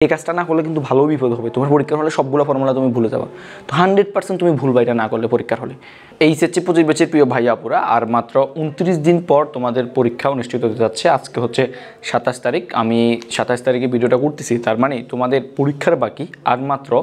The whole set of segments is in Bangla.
এই কাজটা না করলে কিন্তু ভালো বিপদ হবে, তোমার পরীক্ষার হলে সবগুলো ফর্মুলা তুমি ভুলে যাবা। তো 100% তুমি ভুলবা এটা না করলে পরীক্ষার হলে। এইচএসসি 25 ব্যাচের প্রিয় ভাইয়া আপুরা, আর মাত্র 29 দিন পর তোমাদের পরীক্ষা অনুষ্ঠিত হতে যাচ্ছে। আজকে হচ্ছে 27 তারিখ, আমি 27 তারিখে ভিডিওটা করতেছি, তার মানে তোমাদের পরীক্ষার বাকি আর মাত্র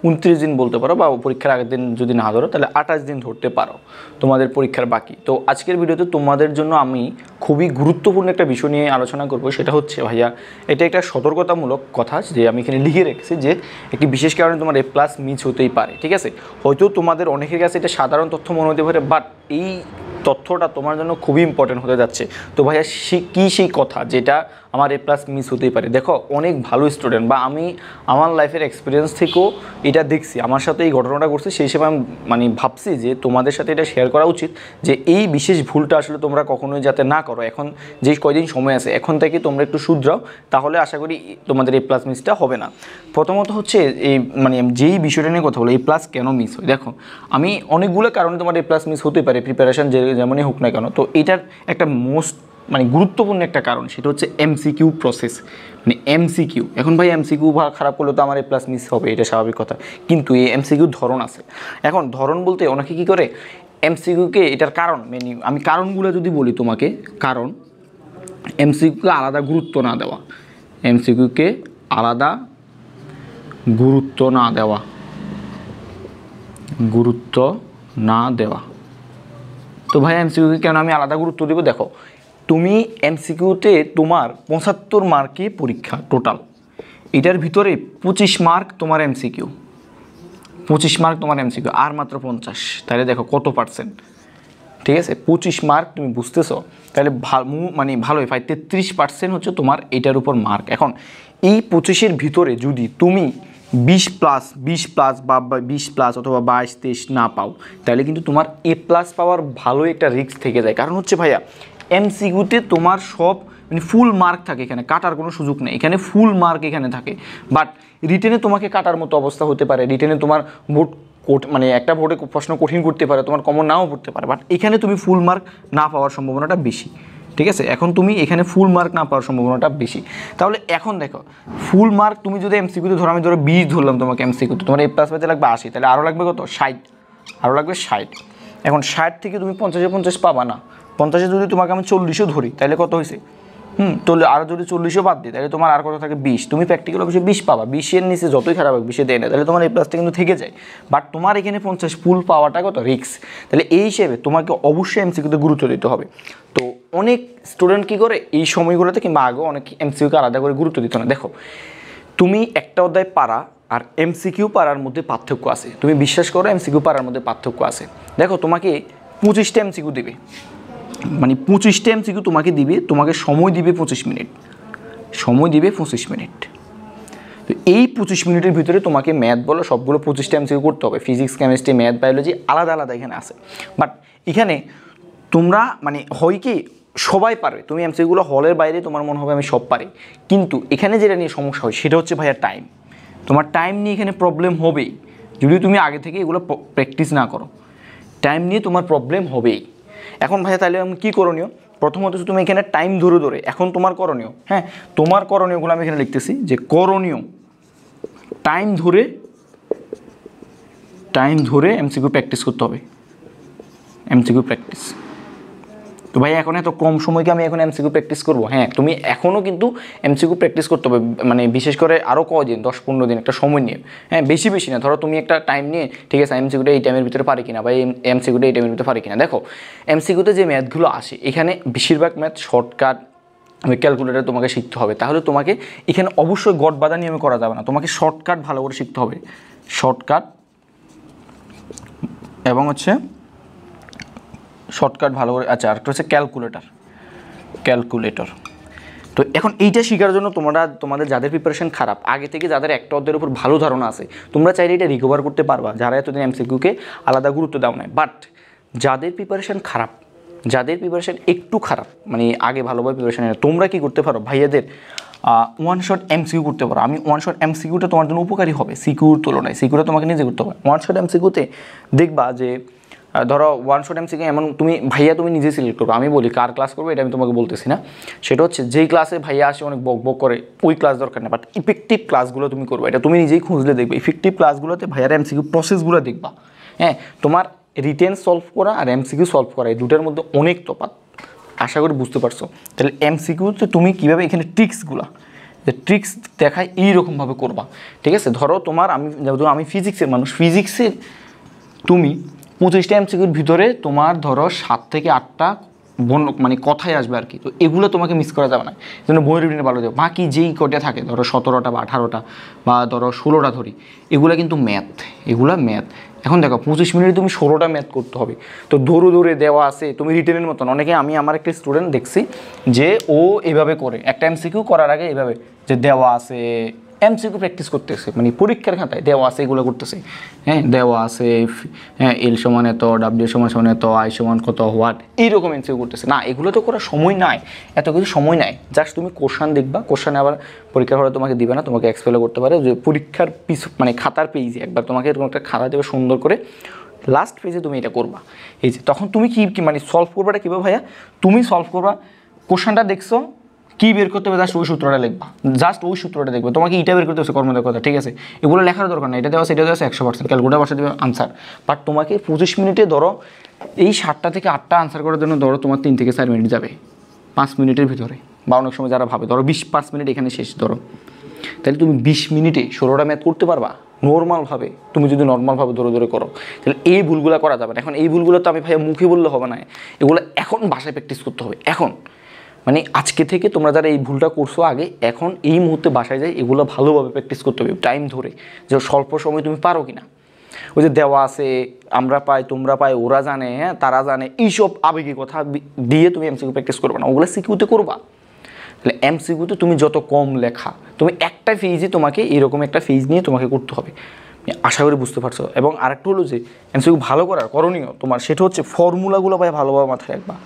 29 দিন বলতে পারো, বা পরীক্ষার আগের দিন যদি না ধরো তাহলে 28 দিন ধরতে পারো তোমাদের পরীক্ষার বাকি। তো আজকের ভিডিওতে তোমাদের জন্য আমি খুবই গুরুত্বপূর্ণ একটা বিষয় নিয়ে আলোচনা করব। সেটা হচ্ছে ভাইয়া, এটা একটা সতর্কতামূলক কথা যে আমি এখানে লিখে রেখেছি যে একটি বিশেষ কারণে তোমার A+ মিস হতেই পারে। ঠিক আছে, হয়তো তোমাদের অনেকের কাছে এটা সাধারণ তথ্য মনে হতে পারে, বাট এই তথ্যটা তোমার জন্য খুবই ইম্পর্টেন্ট হতে যাচ্ছে। তো ভাইয়া সেই কথা যেটা আমার A+ মিস হতেই পারে। দেখো, অনেক ভালো স্টুডেন্ট, বা আমি আমার লাইফের এক্সপিরিয়েন্স থেকেও এটা দেখছি, আমার সাথে এই ঘটনাটা করছে, সেই হিসেবে আমি ভাবছি যে তোমাদের সাথে এটা শেয়ার করা উচিত, যে এই বিশেষ ভুলটা আসলে তোমরা কখনোই যাতে না করো। এখন যে কয়দিন সময় আছে, এখন থেকে তোমরা একটু শুধরাও, তাহলে আশা করি তোমাদের A+ মিসটা হবে না। প্রথমত হচ্ছে এই যেই বিষয়টা নিয়ে কথা বলো, A+ কেন মিস হয়। দেখো, আমি অনেকগুলো কারণে তোমার A+ মিস হতে পারে, প্রিপারেশান যেমনই হোক না কেন। তো এটার একটা মোস্ট গুরুত্বপূর্ণ একটা কারণ, সেটা হচ্ছে MCQ প্রসেস, MCQ। এখন ভাই MCQ খারাপ করলে তো আমার A+ মিস হবে, এটা স্বাভাবিক কথা, কিন্তু এই MCQ ধরন আছে। এখন ধরন বলতে অনেকে কী করে MCQকে, এটার কারণ আমি কারণগুলো যদি বলি তোমাকে, কারণ MCQকে আলাদা গুরুত্ব না দেওয়া, MCQকে আলাদা গুরুত্ব না দেওয়া, তো ভাই MCQকে কেন আমি আলাদা গুরুত্ব দেবো? দেখো, তুমি MCQতে তোমার 75 মার্কে পরীক্ষা টোটাল, এটার ভিতরে 25 মার্ক তোমার MCQ, 25 মার্ক তোমার MCQ, আর মাত্র 50। তাহলে দেখো কত পার্সেন্ট। ঠিক আছে, 25 মার্ক, তুমি বুঝতেছো? তাহলে ভালোই 33% হচ্ছে তোমার এটার উপর মার্ক। এখন এই 25-এর ভিতরে যদি তুমি 20+ বা 20+ অথবা 22-23 না পাও, তাহলে কিন্তু তোমার A+ পাওয়ার ভালোই একটা রিস্ক থেকে যায়। কারণ হচ্ছে ভাইয়া, MCQতে তোমার সব ফুল মার্ক থাকে, এখানে কাটার কোনো সুযোগ নেই, এখানে ফুল মার্ক এখানে থাকে। বাট রিটেনে তোমাকে কাটার মতো অবস্থা হতে পারে, রিটেনে তোমার বোর্ড একটা বোর্ডে প্রশ্ন কঠিন করতে পারে, তোমার কমন নাও পড়তে পারে, বাট এখানে তুমি ফুল মার্ক না পাওয়ার সম্ভাবনাটা বেশি। ঠিক আছে, এখন তুমি এখানে ফুল মার্ক না পাওয়ার সম্ভাবনাটা বেশি। তাহলে এখন দেখো, ফুল মার্ক তুমি যদি MCQতে ধরো, আমি ধরো 20 ধরলাম তোমাকে MCQতে, তোমার A+ পেতে লাগবে 80, তাহলে আরও লাগবে কত? 60, আরও লাগবে 60। এখন 60 থেকে তুমি 50-50 পাবা না, 50-এ যদি তোমাকে আমি 40ও ধরি, তাহলে কত হয়েছে? আরও যদি 40ও বাদ দিই, তাহলে তোমার আর কত থাকে? 20। তুমি প্র্যাকটিক্যাল অবশ্যই 20 পাবা, 20-এর নিচে যতই খারাপ হোক 20-এ দেয় না, তাহলে তোমার A+টা কিন্তু থেকে যায়। বাট তোমার এখানে 50 ফুল পাওয়াটা কত রিস্ক। তাহলে এই হিসেবে তোমাকে অবশ্যই MCQতে গুরুত্ব দিতে হবে। তো অনেক স্টুডেন্ট কী করে এই সময়গুলোতে, কিংবা আগেও অনেক MCQকে আলাদা করে গুরুত্ব দিত না। দেখো, তুমি একটা অধ্যায় পারা আর MCQ পারার মধ্যে পার্থক্য আছে, তুমি বিশ্বাস করো, MCQ পারার মধ্যে পার্থক্য আছে। দেখো, তোমাকে 25টা MCQ দেবে, 25টা MCQ তোমাকে দিবে, তোমাকে সময় দিবে 25 মিনিট, তো এই 25 মিনিটের ভিতরে তোমাকে ম্যাথ বলো সবগুলো 25টা MCQ করতে হবে। ফিজিক্স, কেমিস্ট্রি, ম্যাথ, বায়োলজি আলাদা আলাদা এখানে আছে। বাট এখানে তোমরা হয় কি, সবাই পারবে, তুমি MCQগুলো হলের বাইরে তোমার মনে হবে আমি সব পারি, কিন্তু এখানে যেটা নিয়ে সমস্যা হয় সেটা হচ্ছে ভাইয়া টাইম। তোমার টাইম নিয়ে এখানে প্রবলেম হবেই, যদি তুমি আগে থেকে এগুলো প্র্যাকটিস না করো, টাইম নিয়ে তোমার প্রবলেম হবেই। এখন ভাইয়া তাহলে আমি কী করণীয়? প্রথমত তুমি এখানে টাইম ধরে এখন তোমার করণীয়, তোমার করণীয়গুলো আমি এখানে লিখতেছি, যে করণীয় টাইম ধরে MCQ প্র্যাকটিস করতে হবে, MCQ প্র্যাকটিস। তো ভাই এখন এত কম সময়কে আমি এখন MCQ প্র্যাকটিস করবো? তুমি এখনও কিন্তু MCQ প্র্যাকটিস করতে হবে, বিশেষ করে আরও কদিন, 10-15 দিন একটা সময় নিয়ে, বেশি না। ধরো তুমি একটা টাইম নিয়ে, ঠিক আছে, MCQটা এই টাইমের ভিতরে পারি কিনা, বা MCQটা এই টাইমের ভিতরে পারি কিনা। দেখো, MCQতে যে ম্যাথগুলো আসে, এখানে বেশিরভাগ ম্যাথ শর্টকাট, ক্যালকুলেটর তোমাকে শিখতে হবে। তাহলে তোমাকে এখানে অবশ্যই গট বাঁধা নিয়মে করা যাবে না, তোমাকে শর্টকাট ভালো করে শিখতে হবে, শর্টকাট এবং হচ্ছে শর্টকাট ভালো করে। আচ্ছা, আরেকটা হচ্ছে ক্যালকুলেটর। তো এখন এইটা শেখার জন্য তোমাদের যাদের প্রিপারেশন খারাপ, আগে থেকে যাদের একটা অধ্যায়ের উপর ভালো ধারণা আছে, তোমরা চাইলে এটা রিকভার করতে পারবা, যারা এতদিন MCQকে আলাদা গুরুত্ব দাও নাই। বাট যাদের প্রিপারেশন খারাপ, যাদের প্রিপারেশন একটু খারাপ, আগে ভালোভাবে প্রিপারেশন নেই, তোমরা কি করতে পারো? ভাইয়াদের ওয়ান শট MCQ করতে পারো। ওয়ান শট MCQটা তোমার জন্য উপকারী হবে সিকিউর তুলনায়, সিকিউরটা তোমাকে নিজে করতে হবে। ওয়ান শট MCQতে দেখবা যে ধরো ওয়ান শট এমসিকিউ এমন তুমি ভাইয়া তুমি নিজে সিলেক্ট করবে, আমি বলি কার ক্লাস করবে এটা আমি তোমাকে বলতেছি না, সেটা হচ্ছে যেই ক্লাসে ভাইয়া আসে অনেক বক বক করে ওই ক্লাস দরকার নেই, বাট ইফেক্টিভ ক্লাসগুলো তুমি করবে, এটা তুমি নিজেই খুঁজলে দেখবে। ইফেক্টিভ ক্লাসগুলোতে ভাইয়ার এমসিকিউ প্রসেসগুলো দেখবা। হ্যাঁ, তোমার রিটেন সলভ করা আর এমসিকিউ সলভ করা এই দুটার মধ্যে অনেক তফাৎ, আশা করি বুঝতে পারছো। তাহলে এমসিকিউতে তুমি কীভাবে এখানে ট্রিক্সগুলো, যে ট্রিক্স দেখায় এইরকমভাবে করবা, ঠিক আছে। ধরো তোমার আমি ফিজিক্সের মানুষ, ফিজিক্সের তুমি 25টা এমসিকিউর ভিতরে তোমার ধরো 7 থেকে 8টা মানে কথাই আসবে আর কি, তো এগুলো তোমাকে মিস করা যাবে না, যেন বইয়ের রুটিনে ভালো যাবে। বাকি যেই কটা থাকে ধরো 17টা বা 18টা বা ধরো 16টা ধরি, এগুলো কিন্তু ম্যাথ, এগুলো ম্যাথ। এখন দেখো 25 মিনিটে তুমি 16টা ম্যাথ করতে হবে, তো দৌড়ে দৌড়ে দেওয়া আছে তুমি রিটেনের মতন। অনেকে আমি আমার একটা স্টুডেন্ট দেখছি যে ও এভাবে করে একটা এমসিকিউ করার আগে এভাবে যে দেওয়া আছে এমসিকিউ প্র্যাকটিস করতেছে, মানে পরীক্ষার খাতায় দেওয়া আছে এগুলো করতেছে। হ্যাঁ, দেওয়া আছে হ্যাঁ এল সমান এত, ডাব্লিউ সমান এত, আই সমান কত, হোয়াট, এইরকম এমসিকিউ করতেছে না। এগুলো তো করার সময় নাই, এত কিছু সময় নাই। জাস্ট তুমি কোশ্চান দেখবা, কোশ্চানে আবার পরীক্ষার হলে তোমাকে দিবে না, তোমাকে এক্সপেলও করতে পারে যে পরীক্ষার মানে খাতার পেজে একবার তোমাকে এরকম একটা খাতা দেবে সুন্দর করে, লাস্ট পেজে তুমি এটা করবা। এই যে তখন তুমি কি মানে সলভ করবাটা কীভাবে ভাইয়া, তুমি সলভ করবা, কোশ্চানটা দেখছো কী বের করতে হবে, জাস্ট ওই সূত্রটা লিখবা, জাস্ট ওই সূত্রটা দেখবে। তোমাকে এটা বের করতে হচ্ছে কর্মদক্ষতা, ঠিক আছে, এগুলো লেখার দরকার নেই, এটা দেওয়া আছে, এটা দেওয়া আছে 100%, ক্যালকুলেটার বসে দেবে আনসার। বাট তোমাকে 25 মিনিটে ধরো এই 7টা থেকে 8টা আনসার করার জন্য ধরো তোমার 3 থেকে 4 মিনিট যাবে 5 মিনিটের ভিতরে, বা অনেক সময় যারা ভাবে ধরো 20-5 মিনিট এখানে শেষ ধরো, তাহলে তুমি 20 মিনিটে 16টা ম্যাথ করতে পারবা নর্মালভাবে। তুমি যদি নর্মালভাবে ধরে ধরে করো তাহলে এই ভুলগুলো করা যাবে না। এখন এই ভুলগুলো তো আমি ভাইয়া মুখে বললে হবে না, এগুলো এখন বাসায় প্র্যাকটিস করতে হবে। এখন মানে আজকে থেকে তোমরা যারা এই ভুলটা করছো আগে, এখন এই মুহূর্তে বাসায় যাই এগুলো ভালোভাবে প্র্যাকটিস করতে হবে টাইম ধরে, যে স্বল্প সময় তুমি পারো কি না। ওই যে দেওয়া আছে, আমরা পাই, তোমরা পাই, ওরা জানে, হ্যাঁ তারা জানে, এইসব আবেগী কথা দিয়ে তুমি এমসিকিউ প্র্যাকটিস করবে না, ওগুলো সিকিউতে করবা। তাহলে এমসিকিউতে তুমি যত কম লেখা, তুমি একটা ফেজে তোমাকে এরকম একটা ফেজ নিয়ে তোমাকে করতে হবে, আশা করি বুঝতে পারছো। এবং আরেকটা হলো যে এমসিকিউ ভালো করার করণীয় তোমার, সেটা হচ্ছে ফর্মুলাগুলো ভাই ভালোভাবে মাথায় রাখবা।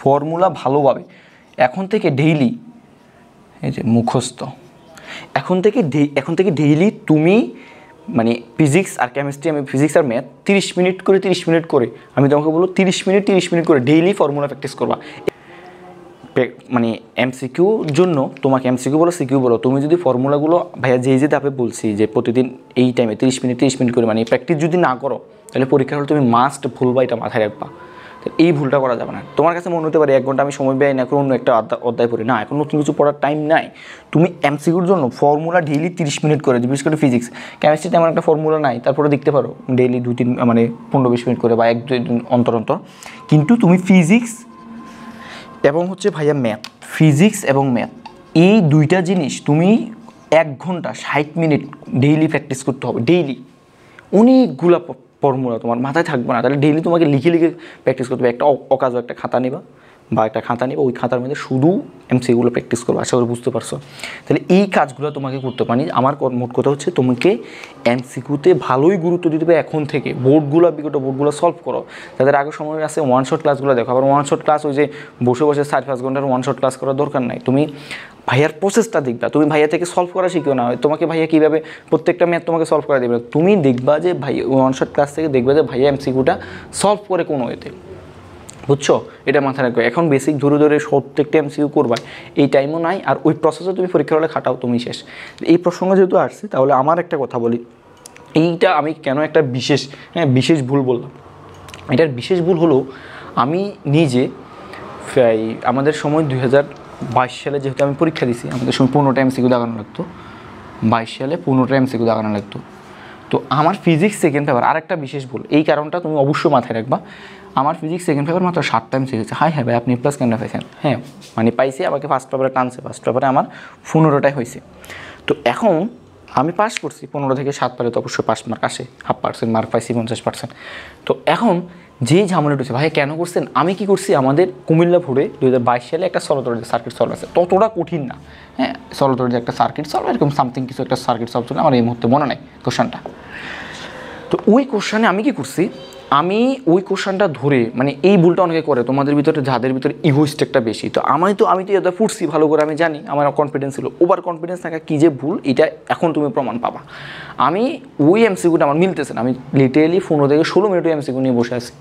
ফর্মুলা ভালোভাবে এখন থেকে ডেইলি, এই যে মুখস্থ, এখন থেকে ডেইলি তুমি মানে ফিজিক্স আর কেমিস্ট্রি, আমি ফিজিক্স আর ম্যাথ 30 মিনিট করে আমি তোমাকে বলবো 30 মিনিট করে ডেইলি ফর্মুলা প্র্যাকটিস করবা। মানে এমসিকিউর জন্য তোমাকে এমসিকিউ বলো সিকিউ বলো, তুমি যদি ফর্মুলাগুলো ভাইয়া যে ধাপে বলছি যে প্রতিদিন এই টাইমে 30 মিনিট করে মানে প্র্যাকটিস যদি না করো, তাহলে পরীক্ষার হলে তুমি মাস্ট ভুলবা, এটা মাথায় রাখবা। এই ভুলটা করা যাবে না। তোমার কাছে মনে হতে পারে 1 ঘন্টা আমি সময় ব্যয় না করে অন্য একটা অধ্যায় পড়ি, না, এখন নতুন কিছু পড়ার টাইম নাই। তুমি এমসিকিউর জন্য ফর্মুলা ডেইলি 30 মিনিট করে, বিশেষ করে ফিজিক্স, কেমিস্ট্রিতে এমন একটা ফর্মুলা নাই, তারপরে দেখতে পারো ডেইলি 2-3 মানে 15-20 মিনিট করে বা 1-2 দিন অন্তর। কিন্তু তুমি ফিজিক্স এবং হচ্ছে ভাইয়া ম্যাথ, ফিজিক্স এবং ম্যাথ এই দুইটা জিনিস তুমি 1 ঘন্টা 60 মিনিট ডেইলি প্র্যাকটিস করতে হবে। ডেইলি অনেকগুলা ফর্মুলা তোমার মাথায় থাকবে না, তাহলে ডেইলি তোমাকে লিখে প্র্যাকটিস করতে হবে। একটা অকাজ একটা খাতা নিবা, ওই খাতার মধ্যে শুধু এমসিকিউগুলো প্র্যাকটিস করবো। আশা করি বুঝতে পারছো। তাহলে এই কাজগুলো তোমাকে করতে পারি। আমার মোট কথা হচ্ছে তোমাকে এমসিকিউতে ভালোই গুরুত্ব দিতে হবে এখন থেকে। বোর্ডগুলো সলভ করো। তাদের আগে সময় আছে ওয়ান শট ক্লাসগুলো দেখো। আবার ওয়ান শট ক্লাস ওই যে বসে 4-5 ঘন্টার ওয়ান শট ক্লাস করার দরকার নাই। তুমি ভাইয়ার প্রসেসটা দেখবা, তুমি ভাইয়া থেকে সলভ করা শিখিও না। তোমাকে ভাইয়া কীভাবে প্রত্যেকটা ম্যাথ তোমাকে সলভ করা দেবে, তুমি দেখবা যে ভাই ওয়ান শট ক্লাস থেকে দেখবা যে ভাইয়া এমসিকিউটা সলভ করে কোনো ওয়েতে, বুঝছো? এটা মাথায় রাখবে। এখন বেসিক ধরে প্রত্যেকটা এমসিকিউ করবা, এই টাইমও নাই। আর ওই প্রসেসে তুমি পরীক্ষার হলে খাটাও, তুমি শেষ। এই প্রসঙ্গ যেহেতু আসছে, তাহলে আমার একটা কথা বলি, এইটা আমি কেন একটা বিশেষ ভুল বললাম। এটার বিশেষ ভুল হলো, আমি নিজে আমাদের সময় 2022 সালে যেহেতু আমি পরীক্ষা দিছি, আমাদের সময় 15টা এমসিকিউ দাগানো লাগতো। 22 সালে 15টা এমসিকিউ দাগানো লাগতো। তো আমার ফিজিক্স সেকেন্ড পেপার আরেকটা বিশেষ ভুল, এই কারণটা তুমি অবশ্যই মাথায় রাখবা। আমার ফিজিক্স সেকেন্ড পেপার মাত্র 7টা এমসিকিউ হয়েছে। হ্যাঁ ভাই, আপনি প্লাস কেন পাইছেন? হ্যাঁ মানে পাইছি, আমাকে ফার্স্ট পেপারে টানছে, ফার্স্ট পেপারে আমার 15টাই হয়েছে। তো এখন আমি পাস করছি 15 থেকে 7 পারে, তো অবশ্যই পাস মার্ক আসে, 1/2% মার্ক পাইছি, 50%। তো এখন যেই ঝামেলাটা হচ্ছে, ভাই কেন করছেন? আমি কি করছি, আমাদের কুমিল্লা ভোরে 2022 সালে একটা সলতরের সার্কিট সলভ আছে, ততটা কঠিন না। হ্যাঁ, সলতরের যে একটা সার্কিট সলভ, এরকম সামথিং কিছু একটা সার্কিট সলভ ছিল, আমার এই মুহূর্তে মনে নাই কোশ্চেনটা। তো ওই কোশ্চেনে আমি কি করছি, আমি ওই কোশ্চেনটা ধরে মানে এই ভুলটা অনেকে করে তোমাদের ভিতরে, যাদের ভিতরে ইগোইস্ট একটা বেশি। তো আমি তো এটা ফুটছি ভালো করে, আমি জানি আমার কনফিডেন্স ছিল। ওভার কনফিডেন্স থাকা কী যে ভুল, এটা এখন তুমি প্রমাণ পাবা। আমি ওই এমসিকিউটা আমার মিলতেছে না, আমি লিটারেলি 15 থেকে 16 মিনিট ওই এমসিকিউ নিয়ে বসে আছি,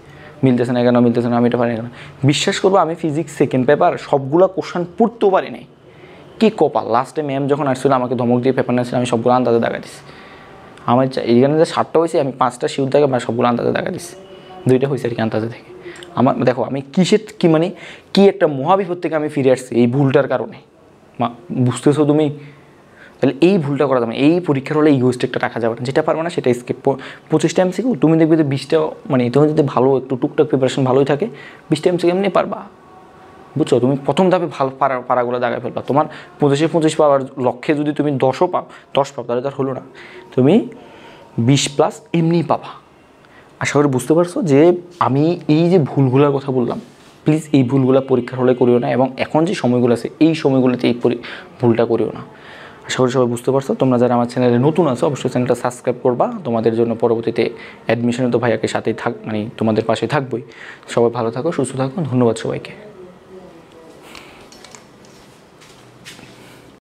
মিলতেছে না কেন, মিলতেছে না, আমি এটা পারি না। বিশ্বাস করবো আমি ফিজিক্স সেকেন্ড পেপার সবগুলো কোশ্চেন পড়তেও পারি নাই। কী কপাল, লাস্টে ম্যাম যখন আসছিল আমাকে ধমক দিয়ে পেপার নিয়েছিল, আমি সবগুলো আন্দাজে দেখা দিচ্ছি। আমার এইখানে যে 7টা হয়েছে, আমি 5টা শিউর থেকে সবগুলো আন্দাজে দেখা দিচ্ছি, 2টা হয়েছে আর কি আন্দাজে থেকে। আমার দেখো আমি কিসের কি মানে কি একটা মহাবিপদ থেকে আমি ফিরে আসছি এই ভুলটার কারণে, বুঝতেছো তুমি? তাহলে এই ভুলটা করা যাবে না। এই পরীক্ষার হলে ইগোইস্ট একটা রাখা যাবে না, যেটা পারবে না সেটা স্কিপ। 25টা এমসিকিউ তুমি দেখবে যে 20টা, মানে তুমি যদি ভালো একটু টুকটাক প্রিপারেশন ভালোই থাকে 20টা এমসিকিউ এমনি পারবা, বুঝছো? তুমি প্রথম ধাপে ভালো পাড়াগুলো দাগায় ফেলবা। তোমার 25 পাওয়ার লক্ষ্যে যদি তুমি 10 পাও তাহলে তার হলো না, তুমি 20+ এমনি পাবা। আশা করি বুঝতে পারছো যে আমি এই যে ভুলগুলোর কথা বললাম, প্লিজ এই ভুলগুলো পরীক্ষার হলে করিও না, এবং এখন যে সময়গুলো আছে এই সময়গুলোতে এই ভুলটা করিও না। আশা করি সবাই বুঝতে পারছো। তোমরা যারা আমার চ্যানেলে নতুন আছো অবশ্যই চ্যানেলটা সাবস্ক্রাইব করবা, তোমাদের জন্য পরবর্তীতে অ্যাডমিশনে তো ভাইয়াকে সাথেই মানে তোমাদের পাশে থাকবোই। সবাই ভালো থাকো, সুস্থ থাকো, ধন্যবাদ সবাইকে।